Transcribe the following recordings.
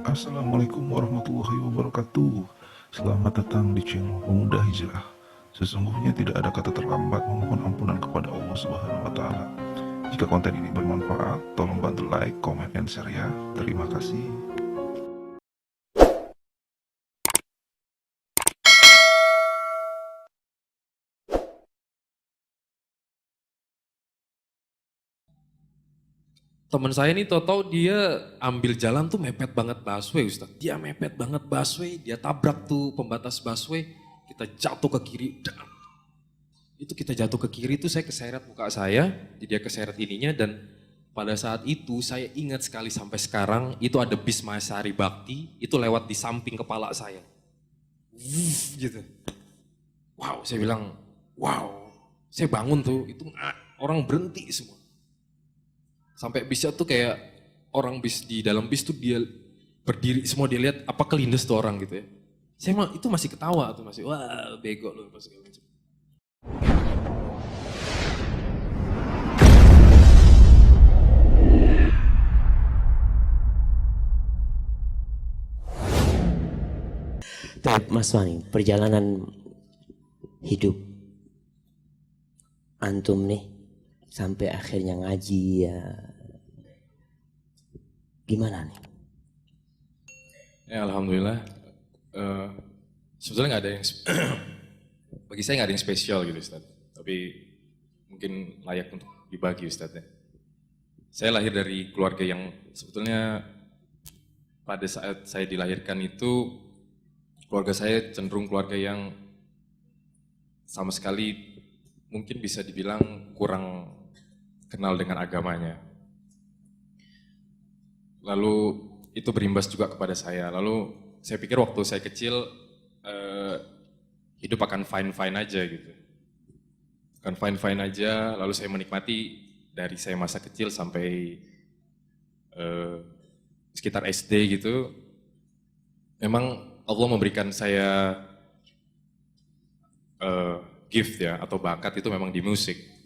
Assalamualaikum warahmatullahi wabarakatuh. Selamat datang di channel Pemuda Hijrah. Sesungguhnya tidak ada kata terlambat memohon ampunan kepada Allah Subhanahu wa taala. Jika konten ini bermanfaat, tolong bantu like, comment, and share ya. Terima kasih. Temen saya nih tahu-tahu dia ambil jalan tuh mepet banget busway Ustaz. Dia mepet banget busway, dia tabrak tuh pembatas busway, kita jatuh ke kiri. Itu kita jatuh ke kiri tuh saya keseret muka saya, jadi dia keseret ininya dan pada saat itu saya ingat sekali sampai sekarang itu ada bis Mahasari Bakti, itu lewat di samping kepala saya. Wuff, gitu. Wow, saya bilang, wow. Saya bangun tuh, itu orang berhenti semua. Sampai bisnya tuh kayak orang bis di dalam bis tuh dia berdiri semua dia lihat apa kelindes tuh orang gitu ya. Saya mah itu masih ketawa tuh masih wah bego loh masih macam. Mas Wani, perjalanan hidup antum nih sampai akhirnya ngaji ya gimana nih? Ya alhamdulillah. Sebetulnya nggak ada yang bagi saya nggak ada yang spesial gitu Ustaz. Tapi mungkin layak untuk dibagi Ustaz ya. Saya lahir dari keluarga yang sebetulnya pada saat saya dilahirkan itu keluarga saya cenderung keluarga yang sama sekali mungkin bisa dibilang kurang kenal dengan agamanya. Lalu itu berimbas juga kepada saya. Lalu saya pikir waktu saya kecil hidup akan fine-fine aja gitu. Akan fine-fine aja, lalu saya menikmati dari saya masa kecil sampai sekitar SD gitu. Memang Allah memberikan saya gift ya atau bakat itu memang di musik.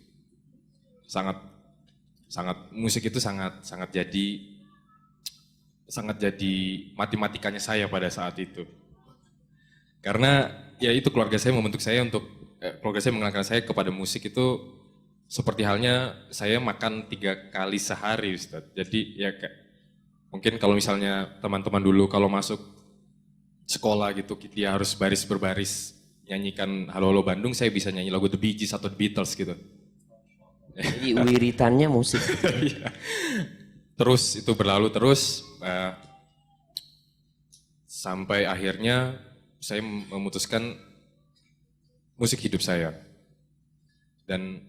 Musik itu sangat jadi matematikanya saya pada saat itu. Karena ya itu keluarga saya membentuk saya keluarga saya mengenalkan saya kepada musik itu seperti halnya saya makan 3 kali sehari Ustaz. Jadi ya mungkin kalau misalnya teman-teman dulu kalau masuk sekolah gitu dia harus baris berbaris nyanyikan Halo Halo Bandung, saya bisa nyanyi lagu The Bee Gees atau The Beatles gitu. Jadi wiritannya musik. Terus itu berlalu terus sampai akhirnya saya memutuskan musik hidup saya. Dan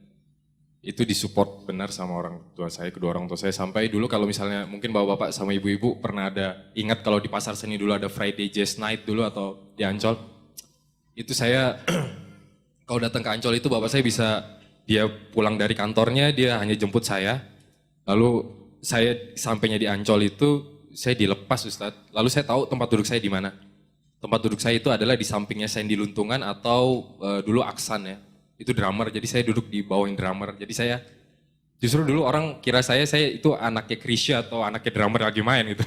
itu disupport benar sama orang tua saya, kedua orang tua saya. Sampai dulu kalau misalnya mungkin bapak-bapak sama ibu-ibu pernah ingat kalau di Pasar Seni dulu ada Friday Jazz Night dulu atau di Ancol. Itu saya kalau datang ke Ancol itu bapak saya dia pulang dari kantornya, dia hanya jemput saya. Lalu saya sampainya di Ancol itu saya dilepas Ustadz. Lalu saya tahu tempat duduk saya di mana. Tempat duduk saya itu adalah di sampingnya Sandy Luntungan atau dulu Aksan ya. Itu drummer, jadi saya duduk di bawah drummer. Jadi saya justru dulu orang kira saya itu anaknya Krisya atau anaknya drummer lagi main gitu.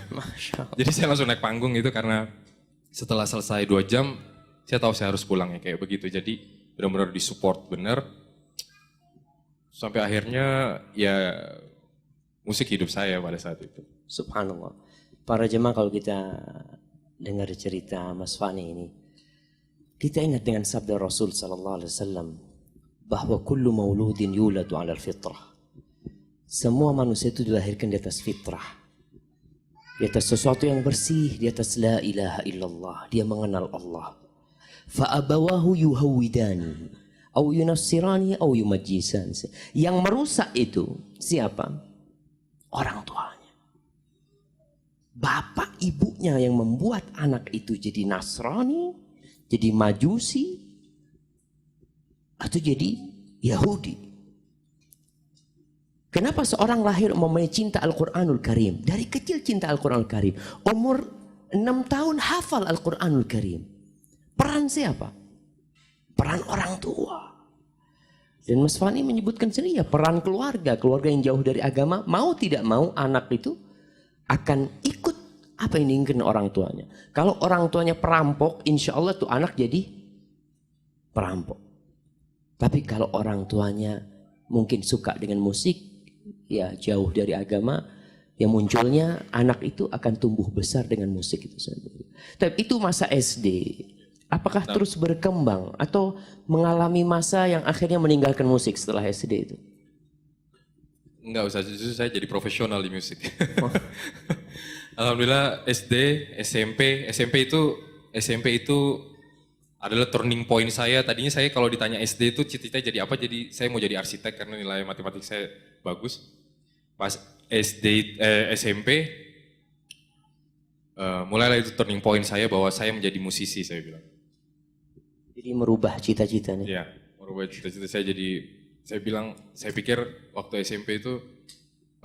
Jadi saya langsung naik panggung gitu karena setelah selesai 2 jam saya tahu saya harus pulang ya kayak begitu. Jadi benar-benar disupport bener. Sampai akhirnya ya musik hidup saya pada saat itu. Subhanallah. Para jemaah kalau kita dengar cerita Mas Fani ini, kita ingat dengan sabda Rasul sallallahu alaihi wasallam bahwa kullu mauludin yuladu 'alal fitrah. Semua manusia itu dilahirkan di atas fitrah. Di atas sesuatu yang bersih, di atas la ilaha illallah, dia mengenal Allah. Fa abawahu yuhawidani au yunassirani au yumajjisan. Yang merusak itu siapa? Orang tuanya. Bapak ibunya yang membuat anak itu jadi Nasrani, jadi Majusi, atau jadi Yahudi. Kenapa seorang lahir mempunyai cinta Al-Quranul Karim? Dari kecil cinta Al-Quranul Karim. Umur 6 tahun hafal Al-Quranul Karim. Peran siapa? Peran orang tua. Dan Mas Fani menyebutkan sendiri ya peran keluarga. Keluarga yang jauh dari agama, mau tidak mau anak itu akan ikut Apa yang diinginkan orang tuanya? Kalau orang tuanya perampok, insya Allah tuh anak jadi perampok. Tapi kalau orang tuanya mungkin suka dengan musik, ya jauh dari agama, ya munculnya anak itu akan tumbuh besar dengan musik itu sendiri. Tapi itu masa SD. Apakah terus berkembang atau mengalami masa yang akhirnya meninggalkan musik setelah SD itu? Enggak usah, justru saya jadi profesional di musik. Alhamdulillah SD, SMP itu adalah turning point saya. Tadinya saya kalau ditanya SD itu cita-cita jadi apa? Jadi saya mau jadi arsitek karena nilai matematik saya bagus. Pas SMP, mulailah itu turning point saya bahwa saya menjadi musisi, saya bilang. Jadi merubah cita-citanya. Iya, merubah cita-cita saya jadi, saya pikir waktu SMP itu,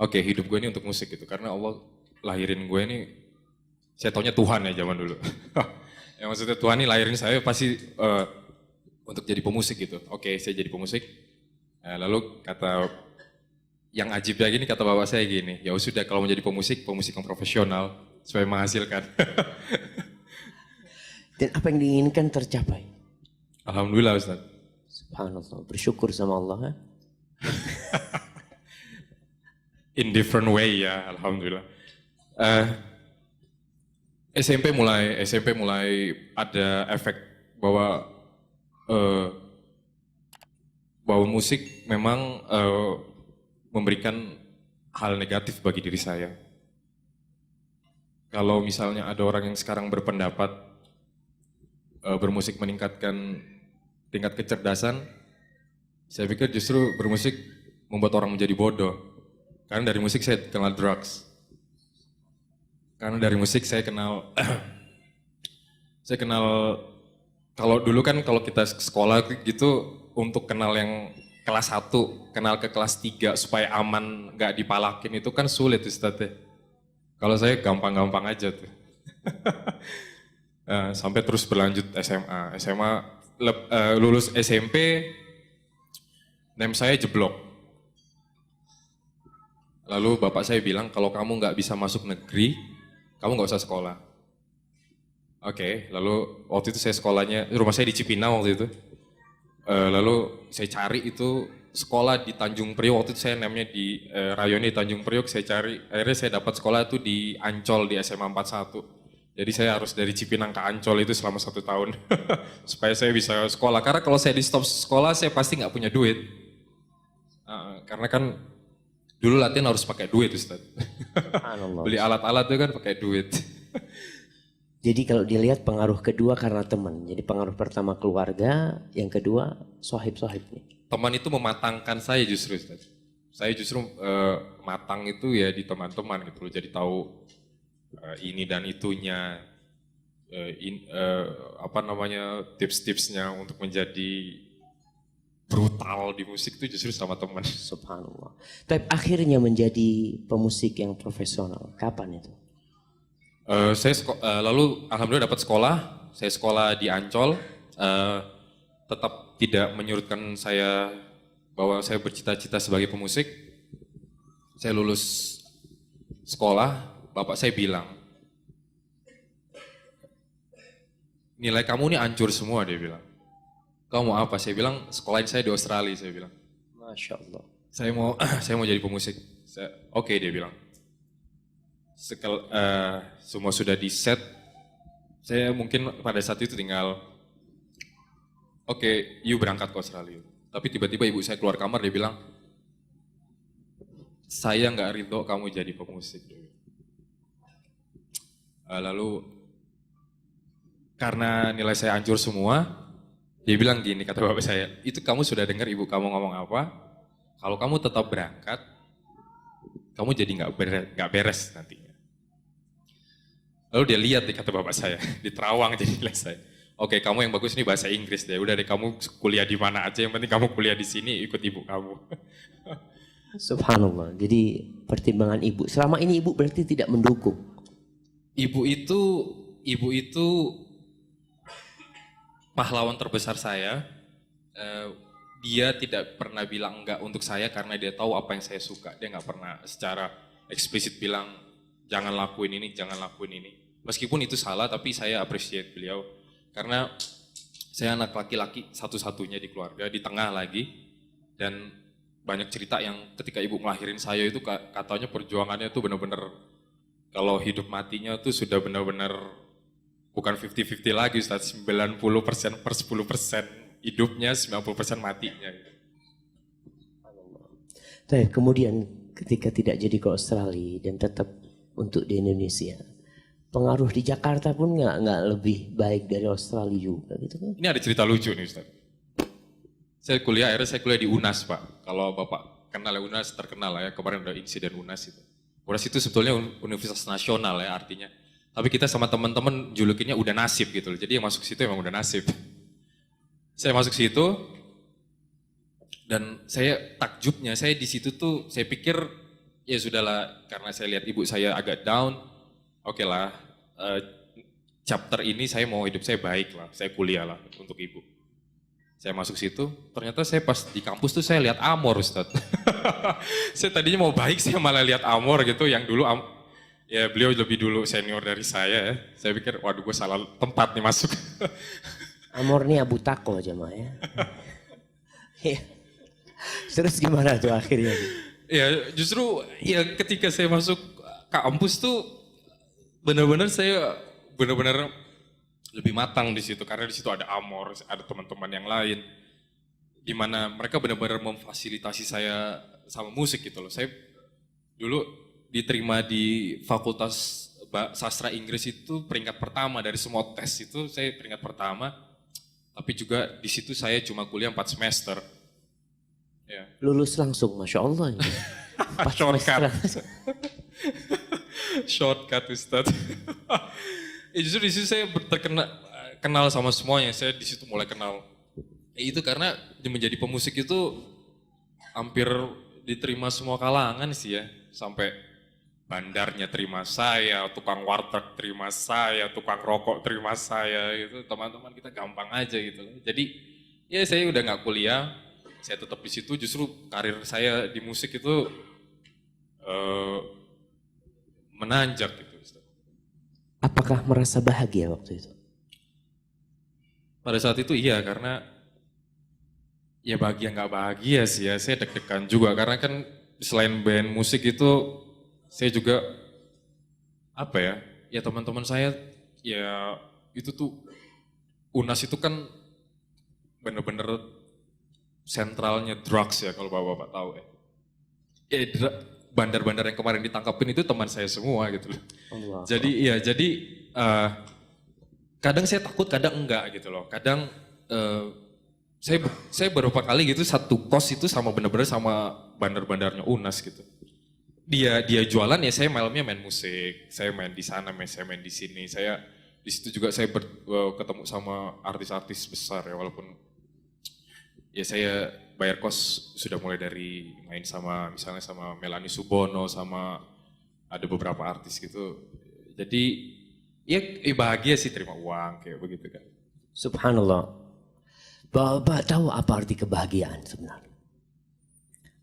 oke, hidup gue ini untuk musik gitu. Karena Allah lahirin gue ini, saya taunya Tuhan ya zaman dulu. Yang maksudnya Tuhan ini lahirin saya pasti untuk jadi pemusik gitu. Oke, saya jadi pemusik. Lalu kata yang ajibnya gini, kata bapak saya gini, ya sudah kalau mau jadi pemusik yang profesional supaya menghasilkan. Dan apa yang diinginkan tercapai. Alhamdulillah Ustaz. Subhanallah, bersyukur sama Allah. Kan? In different way ya, alhamdulillah. SMP mulai ada efek bahwa musik memang memberikan hal negatif bagi diri saya. Kalau misalnya ada orang yang sekarang berpendapat bermusik meningkatkan tingkat kecerdasan, saya pikir justru bermusik membuat orang menjadi bodoh. Karena dari musik saya kenal drugs. Karena dari musik saya kenal, kalau dulu kan kalau kita sekolah gitu untuk kenal yang kelas 1, kenal ke kelas 3 supaya aman gak dipalakin itu kan sulit Ustaz ya. Kalau saya gampang-gampang aja tuh. Sampai terus berlanjut SMA lulus SMP, name saya jeblok. Lalu bapak saya bilang kalau kamu nggak bisa masuk negeri, kamu nggak usah sekolah. Oke, lalu waktu itu saya sekolahnya, rumah saya di Cipinang waktu itu. Lalu saya cari itu sekolah di Tanjung Priok, waktu itu saya namanya di rayonnya di Tanjung Priok, saya cari, akhirnya saya dapat sekolah itu di Ancol di SMA 41. Jadi saya harus dari Cipinang ke Ancol itu selama 1 tahun supaya saya bisa sekolah. Karena kalau saya di stop sekolah saya pasti nggak punya duit. Karena kan dulu latihan harus pakai duit Ustaz. Beli alat-alat itu kan pakai duit. Jadi kalau dilihat pengaruh kedua karena teman. Jadi pengaruh pertama keluarga, yang kedua sohib-sohib nih. Teman itu mematangkan saya justru Ustaz. Saya justru matang itu ya di teman-teman gitu loh. Jadi tahu ini dan itunya, tips-tipsnya untuk menjadi brutal di musik itu justru sama teman. Subhanallah. Tapi akhirnya menjadi pemusik yang profesional. Kapan itu? Lalu alhamdulillah dapat sekolah. Saya sekolah di Ancol. Tetap tidak menyurutkan saya bahwa saya bercita-cita sebagai pemusik. Saya lulus sekolah. Bapak saya bilang, nilai kamu ini hancur semua, dia bilang. Kamu mau apa? Saya bilang, sekolahin saya di Australia, saya bilang. Masya Allah. Saya mau jadi pemusik. Oke, dia bilang. Semua sudah di set. Saya mungkin pada saat itu tinggal, oke, you berangkat ke Australia. Tapi tiba-tiba ibu saya keluar kamar, dia bilang, saya nggak ridho kamu jadi pemusik. Lalu karena nilai saya hancur semua, dia bilang gini, kata bapak saya, itu kamu sudah dengar ibu kamu ngomong apa? Kalau kamu tetap berangkat, kamu jadi nggak beres nantinya. Lalu dia lihat nih kata bapak saya, di Terawang jadi nilai saya. Oke, kamu yang bagus nih bahasa Inggris deh. Udah deh kamu kuliah di mana aja, yang penting kamu kuliah di sini ikut ibu kamu. Subhanallah. Jadi pertimbangan ibu. Selama ini ibu berarti tidak mendukung. Ibu itu pahlawan terbesar saya. Dia tidak pernah bilang enggak untuk saya karena dia tahu apa yang saya suka. Dia nggak pernah secara eksplisit bilang jangan lakuin ini, jangan lakuin ini. Meskipun itu salah, tapi saya appreciate beliau. Karena saya anak laki-laki satu-satunya di keluarga, di tengah lagi. Dan banyak cerita yang ketika ibu ngelahirin saya itu katanya perjuangannya tuh benar-benar kalau hidup matinya tuh sudah benar-benar bukan 50-50 lagi Ustaz, 90% per 10% hidupnya, 90% matinya. Kemudian ketika tidak jadi ke Australia dan tetap untuk di Indonesia, pengaruh di Jakarta pun nggak lebih baik dari Australia juga gitu kan? Ini ada cerita lucu nih Ustaz. Akhirnya saya kuliah di UNAS Pak. Kalau Bapak kenal ya UNAS, terkenal ya, kemarin ada insiden UNAS itu. UNAS itu sebetulnya universitas nasional ya artinya. Tapi kita sama teman-teman julukinnya udah nasib gitu loh. Jadi yang masuk situ emang udah nasib. Saya masuk situ dan saya takjubnya, saya di situ tuh saya pikir ya sudahlah karena saya lihat ibu saya agak down. Oke lah, chapter ini saya mau hidup saya baik lah, saya kuliah lah untuk ibu. Saya masuk situ, ternyata saya pas di kampus tuh saya lihat Amor Ustadz. Saya tadinya mau baik, saya malah lihat Amor gitu, yang dulu ya beliau lebih dulu senior dari saya ya. Saya pikir, waduh gue salah tempat nih masuk. Amor nih Abu Tako jemaah ya. Terus gimana tuh akhirnya? Ya justru ya ketika saya masuk kampus tuh benar-benar saya benar-benar lebih matang di situ karena di situ ada Amor, ada teman-teman yang lain, di mana mereka benar-benar memfasilitasi saya sama musik gitu loh. Saya dulu diterima di Fakultas Sastra Inggris itu peringkat pertama dari semua tes itu saya peringkat pertama, tapi juga di situ saya cuma kuliah 4 semester. Ya. Lulus langsung, Masya Allah. Shortcut. Shortcut Ustadz. Justru di situ saya kenal sama semuanya. Saya di situ mulai kenal. Itu karena menjadi pemusik itu hampir diterima semua kalangan sih ya. Sampai bandarnya terima saya, tukang warteg terima saya, tukang rokok terima saya. Gitu. Teman-teman kita gampang aja gitu. Jadi ya saya udah nggak kuliah, saya tetap di situ. Justru karir saya di musik itu menanjak gitu. Apakah merasa bahagia waktu itu? Pada saat itu iya, karena ya bahagia nggak bahagia sih ya, saya deg-degan juga karena kan selain band musik itu saya juga apa ya teman-teman saya ya itu tuh UNAS itu kan bener-bener sentralnya drugs ya kalau bapak-bapak tahu ya. Bandar-bandar yang kemarin ditangkapin itu teman saya semua gitu loh. Allah. Jadi kadang saya takut, kadang enggak gitu loh. Kadang saya beberapa kali gitu satu kos itu sama bener-bener sama bandar-bandarnya UNAS gitu. Dia jualan ya saya malamnya main musik, saya main di sana, saya main di sini. Saya di situ juga saya ketemu sama artis-artis besar ya walaupun ya saya bayar kos sudah mulai dari main sama misalnya sama Melanie Subono sama ada beberapa artis gitu. Jadi ya bahagia sih terima uang kayak begitu kan. Subhanallah. Bapak tahu apa arti kebahagiaan sebenarnya?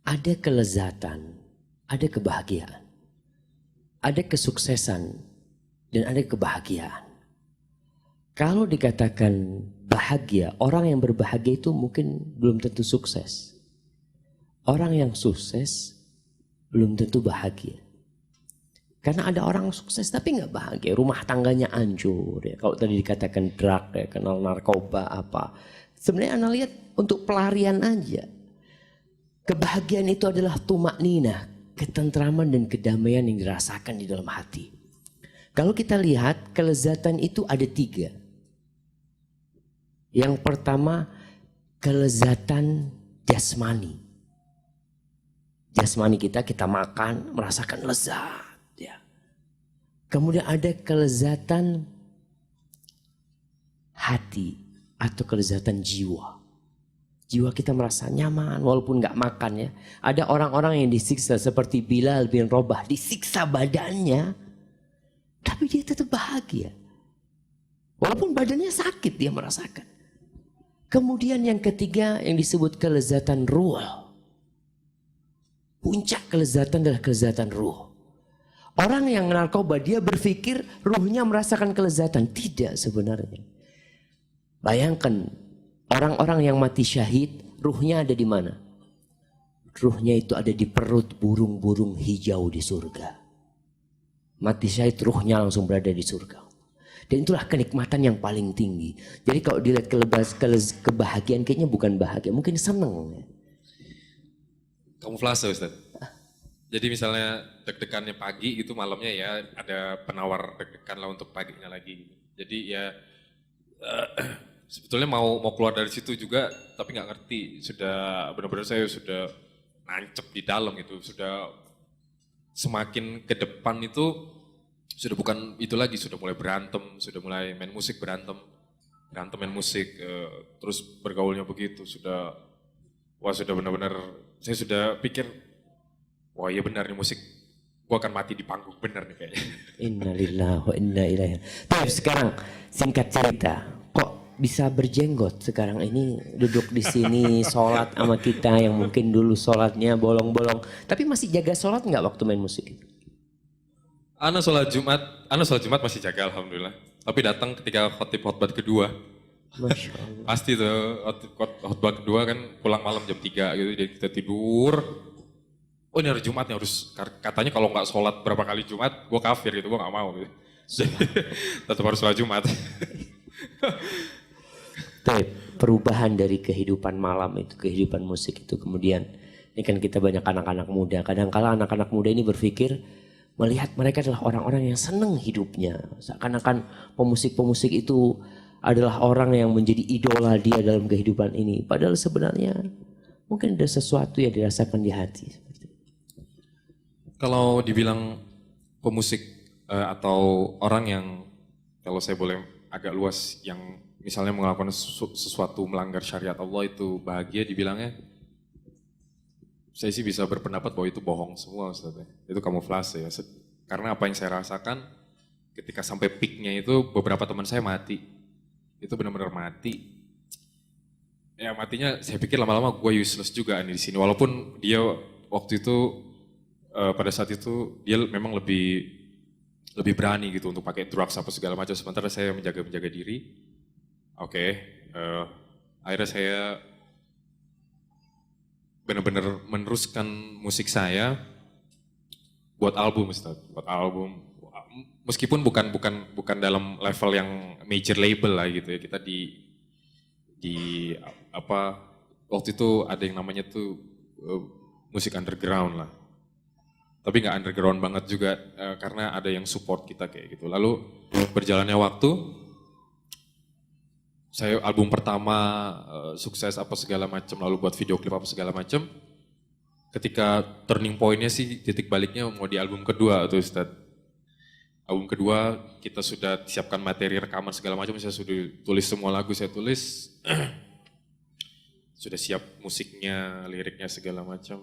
Ada kelezatan, ada kebahagiaan. Ada kesuksesan dan ada kebahagiaan. Kalau dikatakan bahagia, orang yang berbahagia itu mungkin belum tentu sukses. Orang yang sukses belum tentu bahagia. Karena ada orang sukses tapi nggak bahagia, rumah tangganya hancur. Ya. Kalau tadi dikatakan drug, ya, kenal narkoba apa. Sebenarnya Anda lihat untuk pelarian aja. Kebahagiaan itu adalah tumakninah, ketentraman dan kedamaian yang dirasakan di dalam hati. Kalau kita lihat kelezatan itu ada 3. Yang pertama, kelezatan jasmani. Jasmani kita makan, merasakan lezat. Ya. Kemudian ada kelezatan hati atau kelezatan jiwa. Jiwa kita merasa nyaman walaupun gak makan ya. Ada orang-orang yang disiksa seperti Bilal bin Rabah. Disiksa badannya, tapi dia tetap bahagia. Walaupun badannya sakit dia merasakan. Kemudian yang ketiga yang disebut kelezatan ruh. Puncak kelezatan adalah kelezatan ruh. Orang yang narkoba dia berpikir ruhnya merasakan kelezatan. Tidak sebenarnya. Bayangkan orang-orang yang mati syahid, ruhnya ada di mana? Ruhnya itu ada di perut burung-burung hijau di surga. Mati syahid ruhnya langsung berada di surga. Dan itulah kenikmatan yang paling tinggi. Jadi kalau dilihat kebahagiaan kayaknya bukan bahagia, mungkin seneng. Kamuflase Ustaz. Jadi misalnya deg-degannya pagi gitu, malamnya ya ada penawar deg-degan lah untuk paginya lagi. Jadi ya sebetulnya mau keluar dari situ juga, tapi nggak ngerti. Sudah benar-benar saya sudah nancep di dalam gitu. Sudah semakin ke depan itu sudah bukan itu lagi, sudah mulai berantem, sudah mulai main musik berantem main musik, terus bergaulnya begitu. Sudah benar-benar saya sudah pikir, wah iya benar nih musik, gua akan mati di panggung benar nih kayaknya. Innalillahi wa inna ilaihi. Tapi sekarang singkat cerita, kok bisa berjenggot sekarang ini duduk di sini sholat sama kita yang mungkin dulu sholatnya bolong-bolong, tapi masih jaga sholat nggak waktu main musik? Ana sholat Jumat masih jaga alhamdulillah. Tapi datang ketika khotbah kedua. Masya Allah. Pasti tuh khotbah kedua kan pulang malam jam 3 gitu, jadi kita tidur. Oh ini hari Jumat nih, harus, katanya kalau nggak sholat berapa kali Jumat, gue kafir gitu, gue nggak mau gitu. Tetap harus sholat Jumat. Perubahan dari kehidupan malam itu, kehidupan musik itu, kemudian ini kan kita banyak anak-anak muda. Kadang-kala anak-anak muda ini berpikir melihat mereka adalah orang-orang yang senang hidupnya. Seakan-akan pemusik-pemusik itu adalah orang yang menjadi idola dia dalam kehidupan ini. Padahal sebenarnya mungkin ada sesuatu yang dirasakan di hati. Kalau dibilang pemusik atau orang yang, kalau saya boleh agak luas, yang misalnya melakukan sesuatu melanggar syariat Allah itu bahagia, dibilangnya, saya sih bisa berpendapat bahwa itu bohong semua Ustaz. Itu kamuflase ya. Karena apa yang saya rasakan ketika sampai peaknya itu, beberapa teman saya mati. Itu benar-benar mati. Ya matinya saya pikir lama-lama gue useless juga nih di sini. Walaupun dia waktu itu pada saat itu dia memang lebih berani gitu untuk pakai drugs apa segala macam. Sementara saya menjaga diri. Oke, akhirnya saya benar-benar meneruskan musik saya buat album Ustaz, buat album. Meskipun bukan dalam level yang major label lah gitu ya. Kita di apa waktu itu ada yang namanya tuh musik underground lah. Tapi nggak underground banget juga karena ada yang support kita kayak gitu. Lalu berjalannya waktu, saya album pertama sukses apa segala macam, lalu buat video klip apa segala macam. Ketika turning point-nya sih, titik baliknya mau di album kedua tuh Ustaz. Album kedua kita sudah siapkan materi rekaman segala macam, saya sudah tulis semua lagu, saya tulis. Sudah siap musiknya, liriknya segala macam.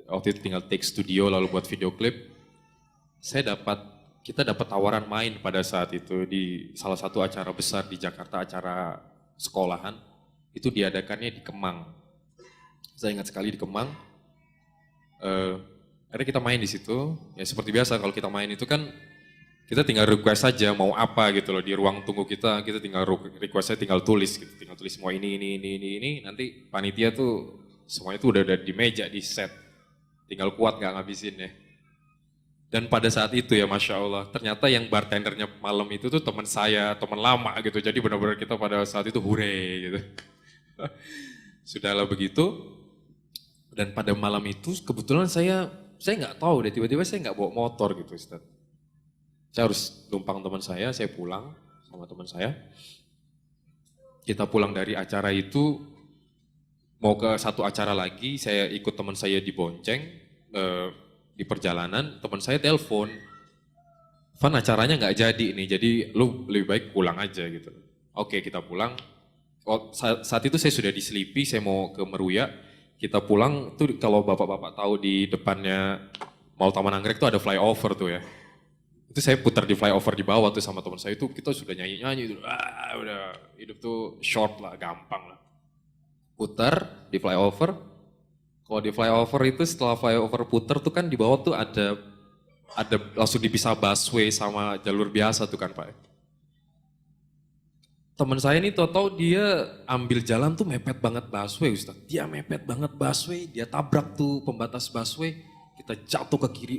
Waktu itu tinggal take studio lalu buat video klip. Kita dapat tawaran main pada saat itu di salah satu acara besar di Jakarta, acara sekolahan. Itu diadakannya di Kemang. Saya ingat sekali di Kemang. Akhirnya kita main di situ. Ya seperti biasa kalau kita main itu kan kita tinggal request saja mau apa gitu loh di ruang tunggu kita tinggal requestnya tinggal tulis gitu. Tinggal tulis semua ini. Nanti panitia tuh semuanya tuh udah ada di meja, di set. Tinggal kuat nggak ngabisin ya. Dan pada saat itu ya Masya Allah, ternyata yang bartendernya malam itu tuh teman saya, teman lama gitu. Jadi benar-benar kita pada saat itu hore gitu. Sudahlah begitu. Dan pada malam itu kebetulan saya nggak tahu deh, tiba-tiba saya nggak bawa motor gitu Ustaz. Saya harus numpang teman saya pulang sama teman saya. Kita pulang dari acara itu, mau ke satu acara lagi, saya ikut teman saya dibonceng. Di perjalanan teman saya telepon, Van acaranya nggak jadi nih, jadi lu lebih baik pulang aja gitu. Oke kita pulang. Saat itu saya sudah di Selipi, saya mau ke Meruya. Kita pulang tuh kalau bapak-bapak tahu di depannya Mall Taman Anggrek tuh ada flyover tuh ya. Itu saya putar di flyover di bawah tuh sama teman saya itu, kita sudah nyanyi-nyanyi itu. Udah hidup tuh short lah, gampang lah. Putar di flyover. Kalau di flyover itu setelah flyover puter tuh kan di bawah tuh ada ada langsung dipisah busway sama jalur biasa tuh kan Pak. Teman saya ini tahu dia ambil jalan tuh mepet banget busway Ustaz. Dia mepet banget busway, dia tabrak tuh pembatas busway, kita jatuh ke kiri.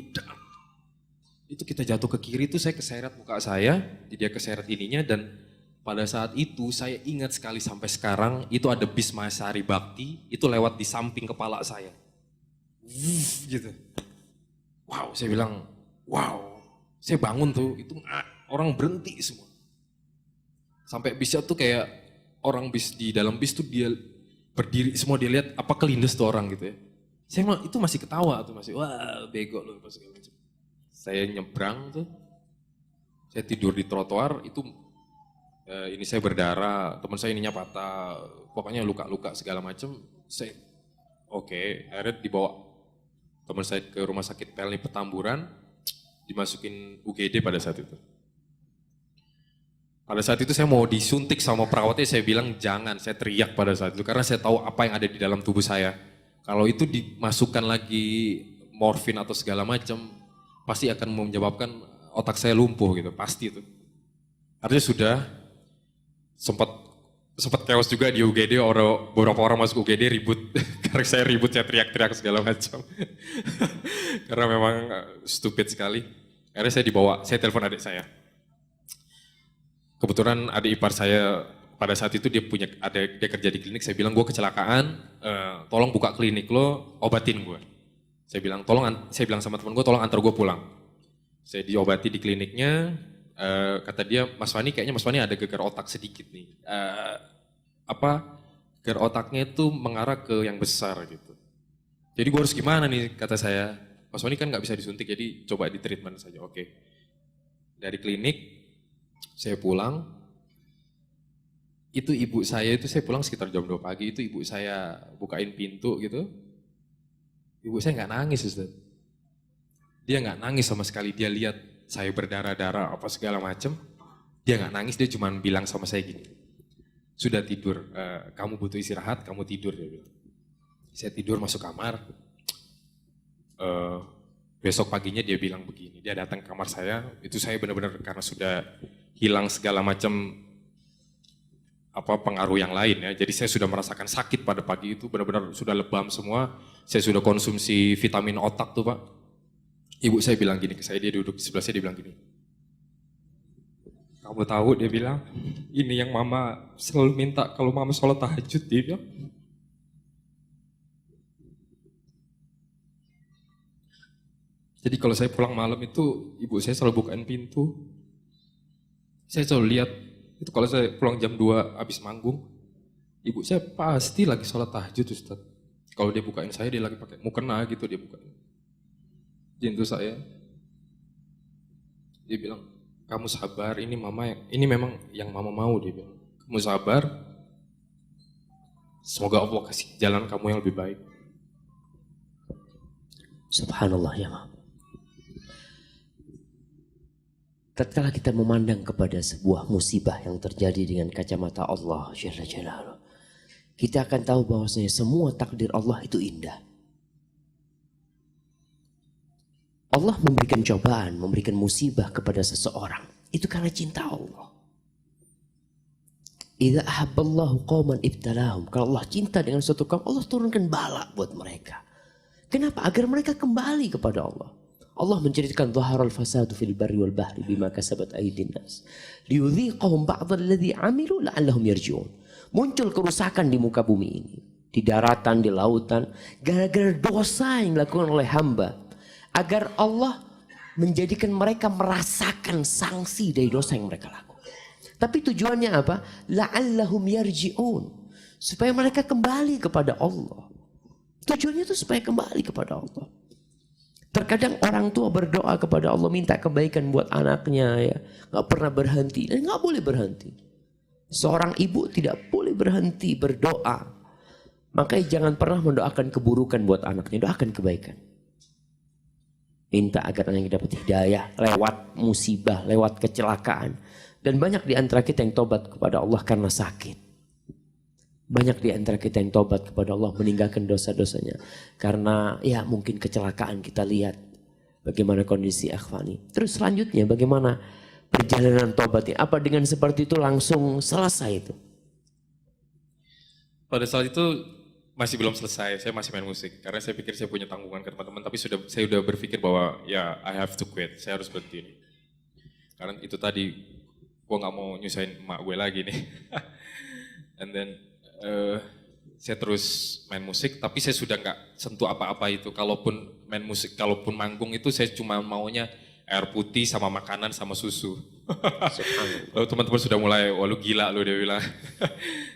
Itu kita jatuh ke kiri tuh saya keseret muka saya, dia keseret ininya dan pada saat itu saya ingat sekali sampai sekarang itu ada bis Mahasari Bakti itu lewat di samping kepala saya. Gitu. Wow, saya bilang, wow. Saya bangun tuh, itu orang berhenti semua. Sampai bisnya tuh kayak orang bis di dalam bis tuh dia berdiri semua dia lihat apa kelindes tuh orang gitu ya. Saya itu masih ketawa tuh masih wah bego loh pas segala macam. Saya nyebrang tuh, saya tidur di trotoar itu ini saya berdarah, teman saya ininya patah, pokoknya luka-luka segala macam. Saya oke, akhirnya dibawa teman saya ke rumah sakit Pelni Petamburan, dimasukin UGD pada saat itu. Pada saat itu saya mau disuntik sama perawatnya, saya bilang jangan, saya teriak pada saat itu karena saya tahu apa yang ada di dalam tubuh saya. Kalau itu dimasukkan lagi morfin atau segala macam, pasti akan menyebabkan otak saya lumpuh gitu, pasti itu. Artinya sudah sempat chaos juga di UGD, beberapa orang masuk UGD ribut, karena saya ribut, saya teriak-teriak segala macam. Karena memang stupid sekali. Akhirnya saya dibawa, saya telepon adik saya. Kebetulan adik ipar saya pada saat itu dia kerja di klinik, saya bilang gue kecelakaan, tolong buka klinik lo, obatin gue. Saya bilang sama teman gue tolong antar gue pulang. Saya diobati di kliniknya, kata dia Mas Fani kayaknya Mas Fani ada gegar otak sedikit nih. Gegar otaknya itu mengarah ke yang besar gitu. Jadi gue harus gimana nih kata saya, Mas Fani kan nggak bisa disuntik jadi coba di treatment saja. Oke. Dari klinik saya pulang, itu ibu saya itu saya pulang sekitar jam 2 pagi, itu ibu saya bukain pintu gitu. Ibu saya nggak nangis Ustaz. Dia nggak nangis sama sekali, dia lihat saya berdarah-darah apa segala macem. Dia nggak nangis, dia cuma bilang sama saya gini, sudah tidur, kamu butuh istirahat, kamu tidur. Dia bilang. Saya tidur masuk kamar, besok paginya dia bilang begini, dia datang ke kamar saya, itu saya benar-benar karena sudah hilang segala macam pengaruh yang lain ya. Jadi saya sudah merasakan sakit pada pagi itu, benar-benar sudah lebam semua. Saya sudah konsumsi vitamin otak tuh Pak. Ibu saya bilang gini ke saya, dia duduk di sebelah saya, dia bilang gini. Kamu tahu, dia bilang, ini yang mama selalu minta kalau mama sholat tahajud, dia bilang. Jadi kalau saya pulang malam itu, ibu saya selalu bukain pintu. Saya selalu lihat, itu kalau saya pulang jam 2 habis manggung, ibu saya pasti lagi sholat tahajud Ustaz. Kalau dia bukain saya, dia lagi pakai mukena gitu, dia bukain. Jintu saya, dia bilang, kamu sabar, ini memang yang mama mau, dia bilang. Kamu sabar, semoga Allah kasih jalan kamu yang lebih baik. Subhanallah ya Ma. Tatkala kita memandang kepada sebuah musibah yang terjadi dengan kacamata Allah Jalla Jalaluh, kita akan tahu bahwasanya semua takdir Allah itu indah. Allah memberikan cobaan, memberikan musibah kepada seseorang, itu karena cinta Allah. Idza ahabballahu qauman ibtalahum. Kalau Allah cinta dengan suatu kaum, Allah turunkan bala buat mereka. Kenapa? Agar mereka kembali kepada Allah. Allah menceritakan dhaharal fasadu fil barri wal bahri bima kasabat aydin nas liyudhiqahum ba'dal ladzi 'amilu la'allahum yarji'un. Muncul kerusakan di muka bumi ini, di daratan, di lautan, gara-gara dosa yang dilakukan oleh hamba, agar Allah menjadikan mereka merasakan sanksi dari dosa yang mereka lakukan. Tapi tujuannya apa? La'allahum yarji'un, supaya mereka kembali kepada Allah. Tujuannya itu supaya kembali kepada Allah. Terkadang orang tua berdoa kepada Allah, minta kebaikan buat anaknya, ya, nggak pernah berhenti dan nggak boleh berhenti. Seorang ibu tidak boleh berhenti berdoa. Makanya jangan pernah mendoakan keburukan buat anaknya, doakan kebaikan. Minta agar anaknya dapat hidayah lewat musibah, lewat kecelakaan. Dan banyak di antara kita yang tobat kepada Allah karena sakit. Banyak di antara kita yang tobat kepada Allah meninggalkan dosa-dosanya karena ya mungkin kecelakaan kita lihat bagaimana kondisi Akhwani. Terus selanjutnya bagaimana perjalanan tobatnya? Apa dengan seperti itu langsung selesai itu? Pada saat itu masih belum selesai, saya masih main musik. Karena saya pikir saya punya tanggungan ke teman-teman, tapi saya sudah berpikir bahwa ya I have to quit, saya harus berhenti ini. Karena itu tadi, gue gak mau nyusahin emak gue lagi nih. And then saya terus main musik, tapi saya sudah gak sentuh apa-apa itu. Kalaupun main musik, kalaupun manggung itu saya cuma maunya air putih sama makanan sama susu. Lalu teman-teman sudah mulai, wah lu gila lu, dia bilang.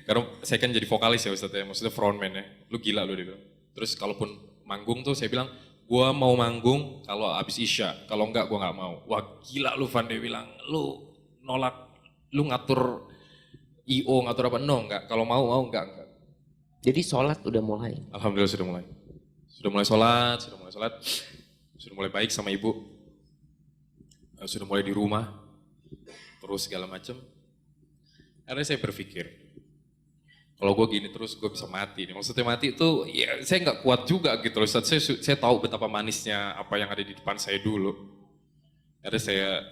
Karena saya kan jadi vokalis ya Ustadz ya, maksudnya frontman ya. Lu gila lu, dia bilang. Terus kalaupun manggung tuh saya bilang, gua mau manggung kalau habis Isya, kalau enggak gua nggak mau. Wah gila lu Van, dia bilang, lu nolak, lu ngatur IO, ngatur apa? No, enggak. Kalau mau enggak. Jadi sholat udah mulai. Alhamdulillah sudah mulai. Sudah mulai sholat, sudah mulai baik sama ibu. Sudah mulai di rumah, terus segala macam. Akhirnya saya berpikir, kalau gue gini terus gue bisa mati nih. Maksudnya mati itu, ya saya nggak kuat juga gitu loh. Saya tahu betapa manisnya apa yang ada di depan saya dulu. Akhirnya saya,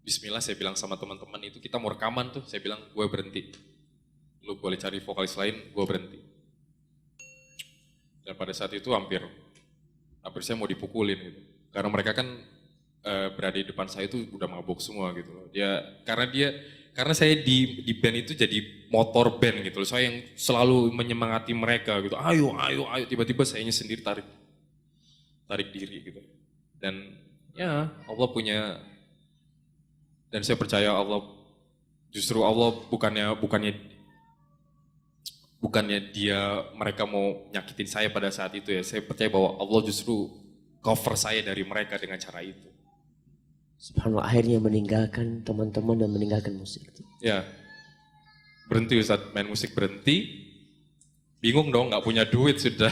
Bismillah saya bilang sama teman-teman itu, kita mau rekaman tuh, saya bilang gue berhenti. Lu boleh cari vokalis lain, gue berhenti. Dan pada saat itu hampir saya mau dipukulin gitu. Karena mereka kan berada di depan saya itu udah mabuk semua gitu loh. Karena saya di band itu jadi motor band gitu loh. Saya yang selalu menyemangati mereka gitu. Ayo. Tiba-tiba sayanya sendiri tarik diri gitu. Dan ya Allah punya, dan saya percaya Allah, justru Allah bukannya mereka mau nyakitin saya pada saat itu ya. Saya percaya bahwa Allah justru cover saya dari mereka dengan cara itu. Subhanallah, akhirnya meninggalkan teman-teman dan meninggalkan musik. Ya, berhenti Ustadz, main musik berhenti. Bingung dong, gak punya duit sudah.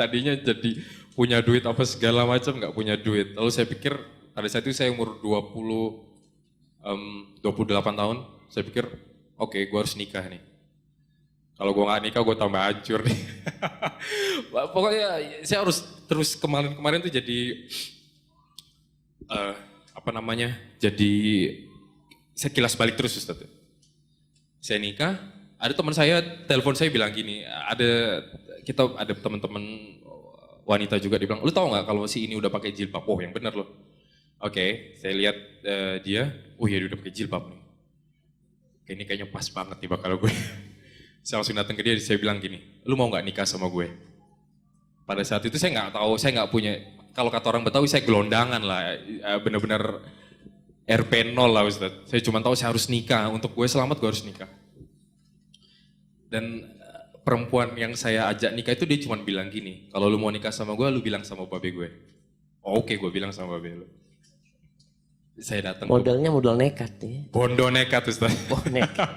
Tadinya jadi punya duit apa segala macam, gak punya duit. Lalu saya pikir, pada saat itu saya umur 28 tahun, saya pikir, oke, gue harus nikah nih. Kalau gue gak nikah, gue tambah hancur nih. Pokoknya saya harus terus kemarin tuh jadi, jadi saya kilas balik terus Ustadz. Saya nikah, ada teman saya, telepon saya bilang gini, ada teman-teman wanita juga, dia bilang, lu tahu gak kalau si ini udah pakai jilbab? Oh yang bener loh. Oke, saya lihat dia, oh iya dia udah pakai jilbab nih. Ini kayaknya pas banget nih bakal gue. Saya langsung datang ke dia, saya bilang gini, lu mau gak nikah sama gue? Pada saat itu saya nggak tahu, saya nggak punya, kalau kata orang Betawi saya gelondangan lah, bener-bener RP 0 lah Ustadz. Saya cuma tahu saya harus nikah, untuk gue selamat gue harus nikah. Dan perempuan yang saya ajak nikah itu dia cuma bilang gini, kalau lu mau nikah sama gue, lu bilang sama babe gue. Oh, oke, gue bilang sama babe lu. Saya datang. Modalnya modal nekat ya. Bondo nekat Ustaz. Oh nekat.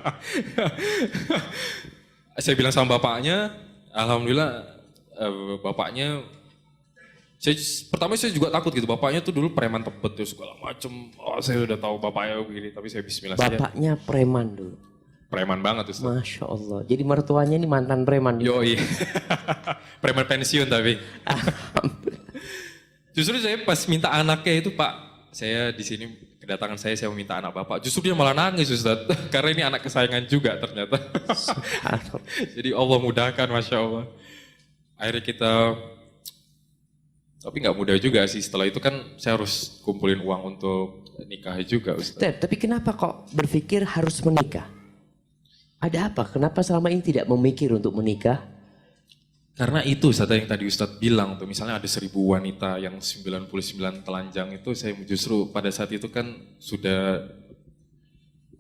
Saya bilang sama bapaknya, alhamdulillah bapaknya, pertama saya juga takut gitu, bapaknya tuh dulu preman Tebet tuh segala macem. Oh saya udah tahu bapaknya begini, tapi saya bismillah saja. Bapaknya preman dulu. Preman banget Ustaz. Masya Allah. Jadi mertuanya ini mantan preman. Yoi. Preman pensiun tapi. Justru saya pas minta anaknya itu Pak, saya di sini kedatangan saya meminta anak bapak. Justru dia malah nangis Ustaz. Karena ini anak kesayangan juga ternyata. Jadi Allah mudahkan Masya Allah. Akhirnya kita, tapi nggak mudah juga sih. Setelah itu kan saya harus kumpulin uang untuk nikah juga Ustaz. Tapi kenapa kok berpikir harus menikah? Ada apa? Kenapa selama ini tidak memikir untuk menikah? Karena itu Ustaz yang tadi Ustaz bilang tuh, misalnya ada 1000 wanita yang 99 telanjang itu, saya justru pada saat itu kan sudah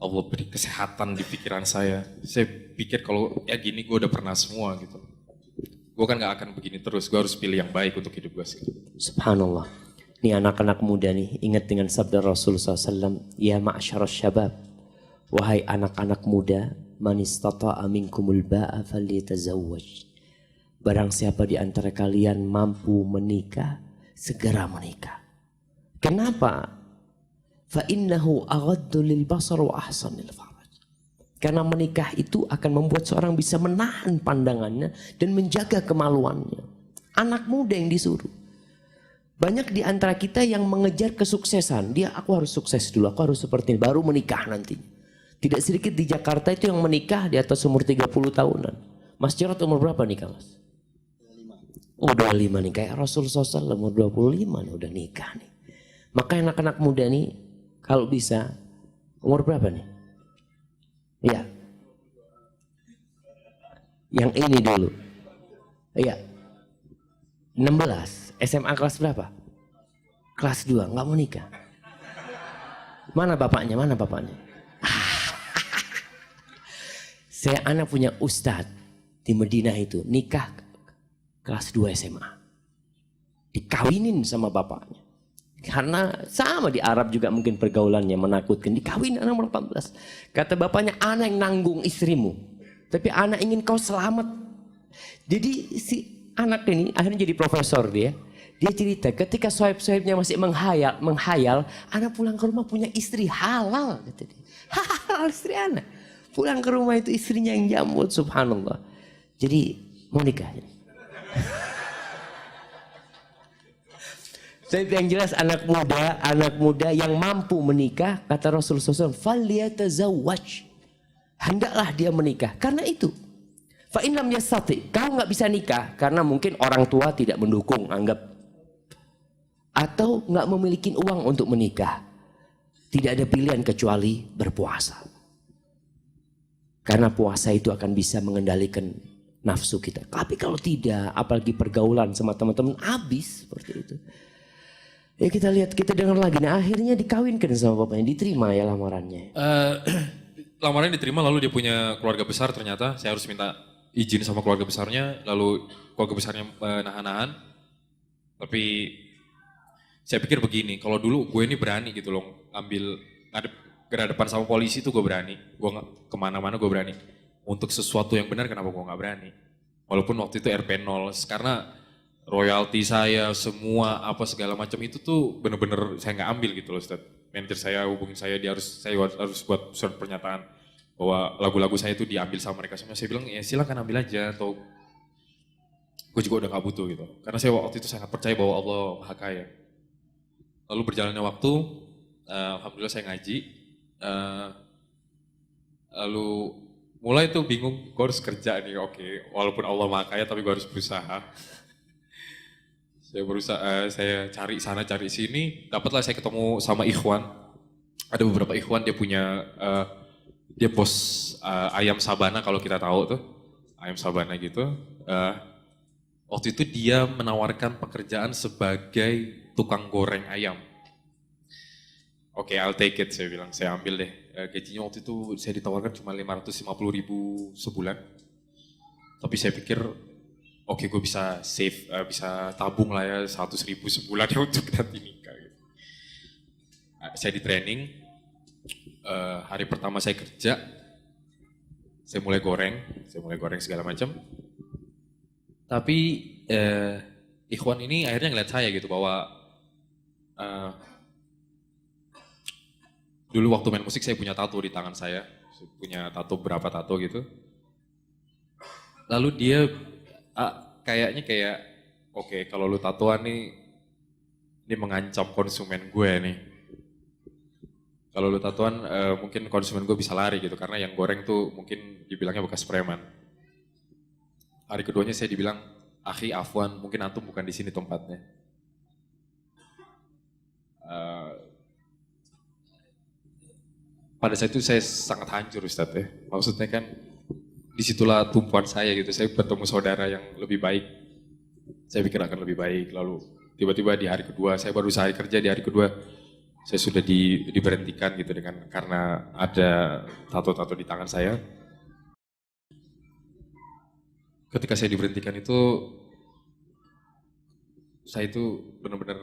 Allah beri kesehatan di pikiran saya. Saya pikir kalau ya gini gue udah pernah semua gitu. Gue kan gak akan begini terus, gue harus pilih yang baik untuk hidup gue sekarang. Subhanallah. Nih anak-anak muda nih, ingat dengan sabda Rasul SAW, ya ma'asyarus syabab, wahai anak-anak muda, man istata'a minkumul ba'a falyatazawwaj. Barang siapa di antara kalian mampu menikah, segera menikah. Kenapa? Fa innahu aghaddu lil basar wa ahsanil faraj. Karena menikah itu akan membuat seorang bisa menahan pandangannya dan menjaga kemaluannya. Anak muda yang disuruh. Banyak di antara kita yang mengejar kesuksesan. Aku harus sukses dulu, aku harus seperti ini, baru menikah nanti. Tidak sedikit di Jakarta itu yang menikah di atas umur 30 tahunan. Mas Jarod umur berapa nikah, Mas? 25. Oh, 25 nih, kayak Rasulullah SAW umur 25 nih, udah nikah nih. Maka anak-anak muda nih, kalau bisa, umur berapa nih? Iya. Yang ini dulu. Iya. 16. SMA kelas berapa? Kelas 2, nggak mau nikah. Mana bapaknya? Mana bapaknya? Saya anak punya ustadz di Madinah itu nikah kelas 2 SMA. Dikawinin sama bapaknya. Karena sama di Arab juga mungkin pergaulannya menakutkan. Dikawin anak umur 18. Kata bapaknya, anak yang nanggung istrimu. Tapi anak ingin kau selamat. Jadi si anak ini akhirnya jadi profesor dia. Dia cerita ketika sohib-sohibnya masih menghayal, anak pulang ke rumah punya istri halal, kata dia. Halal istri anak. Pulang ke rumah itu istrinya yang jambut, subhanallah. Jadi mau nikah. Saya yang jelas anak muda yang mampu menikah, kata Rasulullah SAW, "Falyatazawwaj." Hendaklah dia menikah. Karena itu, fa in lam yastati, kau nggak bisa nikah karena mungkin orang tua tidak mendukung, anggap, atau nggak memiliki uang untuk menikah. Tidak ada pilihan kecuali berpuasa. Karena puasa itu akan bisa mengendalikan nafsu kita. Tapi kalau tidak, apalagi pergaulan sama teman-teman, habis seperti itu. Ya kita lihat, kita dengar lagi. Nah akhirnya dikawinkan sama bapaknya, diterima ya lamarannya. Lamarannya diterima, lalu dia punya keluarga besar ternyata. Saya harus minta izin sama keluarga besarnya, lalu keluarga besarnya nahan-nahan. Tapi saya pikir begini, kalau dulu gue ini berani gitu loh, ambil berhadapan sama polisi tuh gue berani, gue kemana-mana gue berani. Untuk sesuatu yang benar kenapa gue nggak berani? Walaupun waktu itu RP0, karena royalti saya, semua apa segala macam itu tuh bener-bener saya nggak ambil gitu loh, Ustaz. Manajer saya hubungin saya, saya harus buat surat pernyataan bahwa lagu-lagu saya itu diambil sama mereka semua. Saya bilang ya silakan ambil aja, atau gue juga udah nggak butuh gitu. Karena saya waktu itu sangat percaya bahwa Allah Maha Kaya. Lalu berjalannya waktu, alhamdulillah saya ngaji, lalu mulai tuh bingung, gue harus kerja nih, oke, walaupun Allah Maha Kaya tapi gue harus berusaha. Saya berusaha, saya cari sana cari sini, dapatlah saya ketemu sama ikhwan. Ada beberapa ikhwan, dia punya, dia bos ayam sabana kalau kita tahu tuh, ayam sabana gitu. Waktu itu dia menawarkan pekerjaan sebagai tukang goreng ayam. Oke, I'll take it, saya bilang, saya ambil deh. Gajinya waktu itu saya ditawarkan cuma 550.000 sebulan. Tapi saya pikir, oke, gue bisa save, bisa tabung lah ya 100.000 sebulan ya untuk nanti nikah. Gitu. Saya di training, hari pertama saya kerja, saya mulai goreng segala macam. Tapi ikhwan ini akhirnya ngeliat saya gitu bahwa dulu waktu main musik saya punya tato di tangan saya punya tato berapa tato gitu. Lalu dia kayaknya kayak oke, kalau lu tatoan nih, ini mengancam konsumen gue nih. Kalau lu tatoan mungkin konsumen gue bisa lari gitu, karena yang goreng tuh mungkin dibilangnya bekas preman. Hari keduanya saya dibilang, akhi afwan, mungkin antum bukan di sini tempatnya. Pada saat itu saya sangat hancur, Ustadz ya. Maksudnya kan disitulah tumpuan saya gitu. Saya bertemu saudara yang lebih baik. Saya pikir akan lebih baik. Lalu tiba-tiba di hari kedua, saya baru sehari kerja, di hari kedua saya sudah diberhentikan gitu karena ada tato-tato di tangan saya. Ketika saya diberhentikan itu, saya itu benar-benar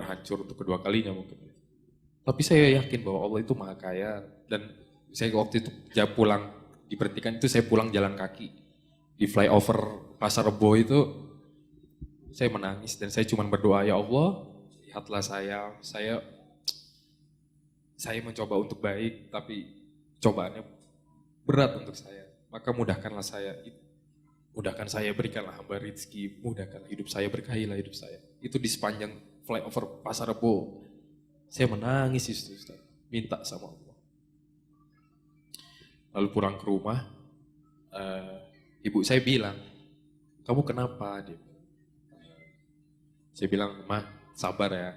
hancur untuk kedua kalinya mungkin. Tapi saya yakin bahwa Allah itu Maha Kaya, dan saya waktu itu pulang diberhentikan itu, saya pulang jalan kaki di flyover Pasar Rebo itu, saya menangis dan saya cuma berdoa, ya Allah, lihatlah saya mencoba untuk baik, tapi cobaannya berat untuk saya. Maka mudahkanlah saya. mudahkan saya, berikanlah hamba rezeki, mudahkanlah hidup saya, berkahilah hidup saya. Itu di sepanjang flyover Pasar Rebo. Saya menangis itu, Ustaz. Minta sama Allah. Lalu pulang ke rumah, ibu saya bilang, kamu kenapa? Saya bilang, "Ma, sabar ya.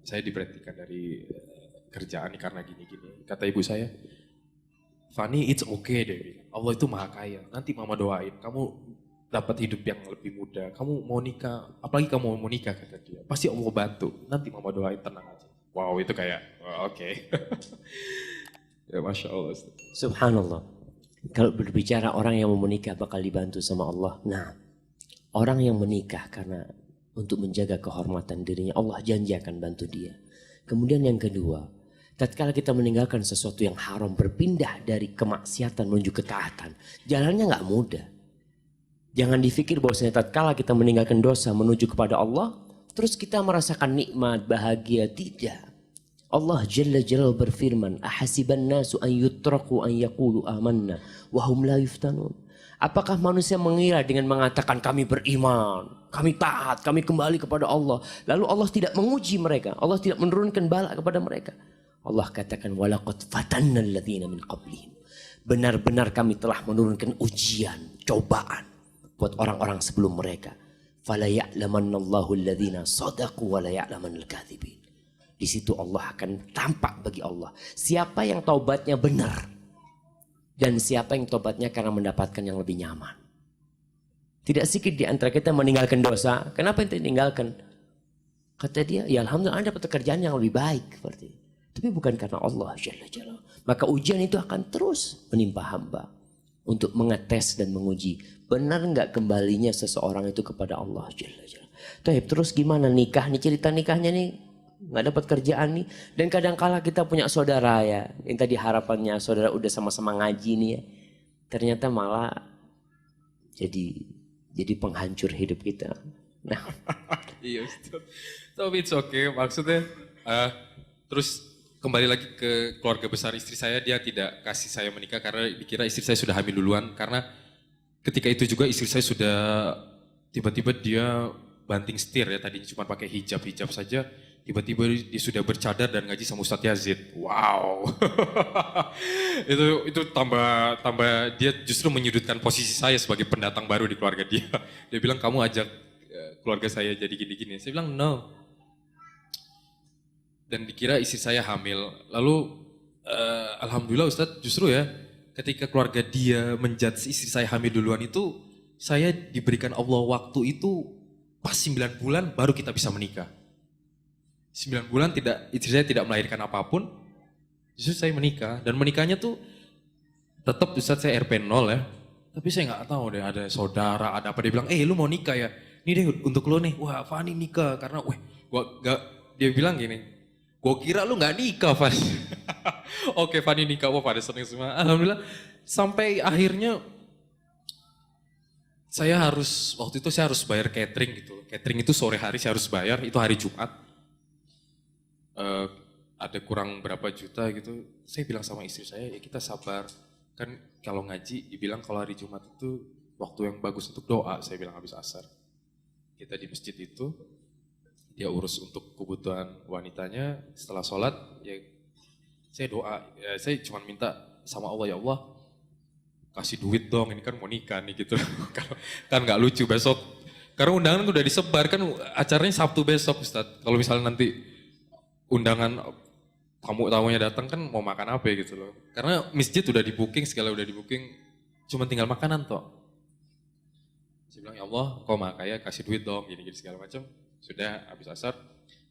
Saya diberhentikan dari kerjaan karena gini-gini." Kata ibu saya, "Fani, it's okay," dia bilang. Allah itu maha kaya. Nanti mama doain, kamu dapat hidup yang lebih mudah. Kamu mau nikah, apalagi kamu mau nikah, kata dia. Pasti Allah bantu. Nanti mama doain, tenang aja. Wow, itu kayak, oke. Ya, Masya Allah. Ustaz. Subhanallah. Kalau berbicara orang yang mau menikah bakal dibantu sama Allah. Nah, orang yang menikah karena untuk menjaga kehormatan dirinya, Allah janji akan bantu dia. Kemudian yang kedua, tatkala kita meninggalkan sesuatu yang haram, berpindah dari kemaksiatan menuju ketaatan, jalannya nggak mudah. Jangan dipikir bahwasanya tatkala kita meninggalkan dosa menuju kepada Allah, terus kita merasakan nikmat, bahagia. Tidak. Allah Jalla Jalla berfirman, "Ahasiban nasu an yutraku an yaqulu amanna wa hum la yuftanun." Apakah manusia mengira dengan mengatakan kami beriman, kami taat, kami kembali kepada Allah, lalu Allah tidak menguji mereka, Allah tidak menurunkan bala kepada mereka? Allah katakan, "Walaqad fatanna alladziina min qablihim." Benar-benar kami telah menurunkan ujian, cobaan buat orang-orang sebelum mereka. "Fala ya'lamannallahu alladziina shadaqu wa la ya'lamannal kadzibin." Di situ Allah akan tampak bagi Allah siapa yang taubatnya benar dan siapa yang taubatnya karena mendapatkan yang lebih nyaman. Tidak sedikit di antara kita meninggalkan dosa. Kenapa yang tinggalkan? Kata dia, ya alhamdulillah Anda dapat pekerjaan yang lebih baik. Seperti itu. Tapi bukan karena Allah Jalla Jalla. Maka ujian itu akan terus menimpa hamba untuk mengetes dan menguji. Benar nggak kembalinya seseorang itu kepada Allah Jalla Jalla. Terus gimana nikah nih, cerita nikahnya nih? Nggak dapat kerjaan nih. Dan kadang kala kita punya saudara ya, yang tadi harapannya saudara udah sama-sama ngaji nih ya, ternyata malah jadi penghancur hidup kita. Nah, Iya, Ustaz. Tapi it's okay. Maksudnya, terus kembali lagi ke keluarga besar istri saya, dia tidak kasih saya menikah karena dikira istri saya sudah hamil duluan. Karena ketika itu juga istri saya sudah tiba-tiba dia banting setir ya, tadinya cuma pakai hijab saja. Tiba-tiba dia sudah bercadar dan ngaji sama Ustadz Yazid. Wow. itu tambah dia justru menyudutkan posisi saya sebagai pendatang baru di keluarga dia. Dia bilang, "Kamu ajak keluarga saya jadi gini-gini." Saya bilang, "No." Dan dikira istri saya hamil. Lalu alhamdulillah Ustadz, justru ya ketika keluarga dia menjudge istri saya hamil duluan itu, saya diberikan Allah waktu itu pas 9 bulan baru kita bisa menikah. 9 bulan istri saya tidak melahirkan apapun, justru saya menikah. Dan menikahnya tuh tetap Ustadz saya RP 0 ya. Tapi saya nggak tahu deh, ada saudara, ada apa, dia bilang, "Lu mau nikah ya? Ini deh untuk lo nih." Wah, Fani nikah karena dia bilang gini, "Gua kira lu nggak nikah, Fani." Oke, Fani nikah, wah pada seneng semua. Alhamdulillah sampai akhirnya waktu itu saya harus bayar catering gitu. Catering itu sore hari saya harus bayar, itu hari Jumat. Ada kurang berapa juta gitu. Saya bilang sama istri saya, ya kita sabar. Kan kalau ngaji dibilang kalau hari Jumat itu waktu yang bagus untuk doa, saya bilang habis asar. Kita di masjid itu, dia urus untuk kebutuhan wanitanya, setelah sholat ya saya doa, ya saya cuma minta sama Allah, "Ya Allah kasih duit dong, ini kan mau nikah nih," gitu. Kan nggak lucu besok, karena undangan udah disebar kan, acaranya Sabtu besok Ustadz. Kalau misalnya nanti undangan tamunya datang kan mau makan apa gitu loh. Karena masjid udah di booking, segala udah di booking, cuma tinggal makanan toh. Saya bilang, "Ya Allah kau maha kaya, kasih duit dong," gini-gini segala macam. Sudah habis asar,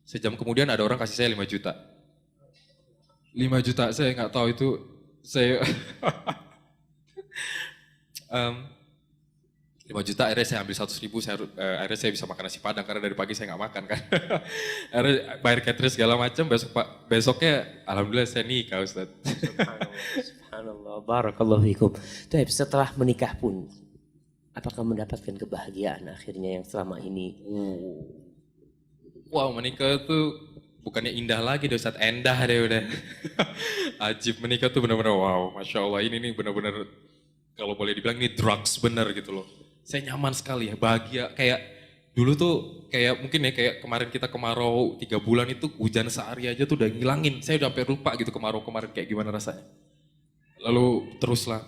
sejam kemudian ada orang kasih saya 5 juta. 5 juta saya nggak tahu itu saya 5 juta, akhirnya saya ambil 100.000, akhirnya saya bisa makan nasi padang karena dari pagi saya nggak makan kan. Akhirnya bayar catering segala macam, besoknya alhamdulillah saya nikah Ustaz. subhanallah, barakallahu fikum. Setelah menikah pun, apakah mendapatkan kebahagiaan akhirnya yang selama ini? Wow, menikah tuh bukannya indah lagi deh Ustaz, endah deh udah. Ajib, menikah tuh benar-benar wow, Masya Allah, ini nih benar-benar kalau boleh dibilang ini drugs bener gitu loh. saya nyaman sekali ya, bahagia. Kayak dulu tuh kayak mungkin ya kayak kemarin kita kemarau 3 bulan itu hujan sehari aja tuh udah ngilangin. Saya udah sampai lupa gitu kemarau kemarin kayak gimana rasanya. Lalu teruslah.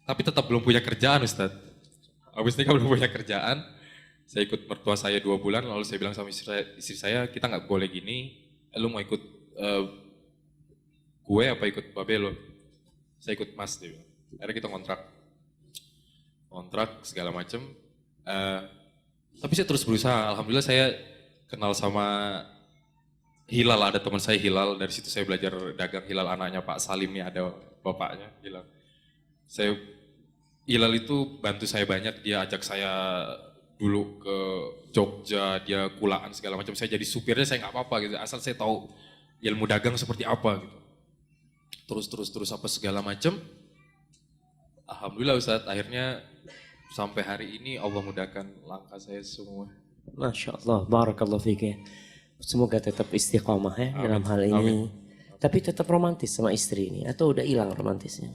Tapi tetap belum punya kerjaan Ustadz. Habis nikah belum punya kerjaan. Saya ikut mertua saya 2 bulan, lalu saya bilang sama istri saya kita nggak boleh gini. Lu mau ikut gue apa ikut babe lo? Saya ikut mas dia bilang. Akhirnya kita kontrak segala macem. Tapi saya terus berusaha. Alhamdulillah saya kenal sama Hilal, ada teman saya Hilal. Dari situ saya belajar dagang. Hilal anaknya Pak Salim nih, ada bapaknya Hilal. Hilal itu bantu saya banyak. Dia ajak saya dulu ke Jogja, dia kulaan segala macam. Saya jadi supirnya saya nggak apa-apa gitu. Asal saya tahu ilmu dagang seperti apa gitu. Terus apa segala macam. Alhamdulillah Ustadz, akhirnya sampai hari ini Allah mudahkan langkah saya semua. Masya Allah, barakallahu fiik ya. Semoga tetap istiqamah ya dalam hal ini. Amin. Tapi tetap romantis sama istri ini atau udah hilang romantisnya?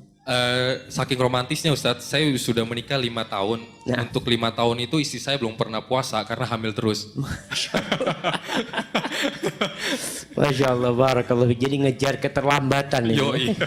Saking romantisnya Ustadz, saya sudah menikah 5 tahun. Nah. Untuk 5 tahun itu istri saya belum pernah puasa karena hamil terus. Masya Allah, barakallahu fiik. Jadi ngejar keterlambatan ini. Yo, iya.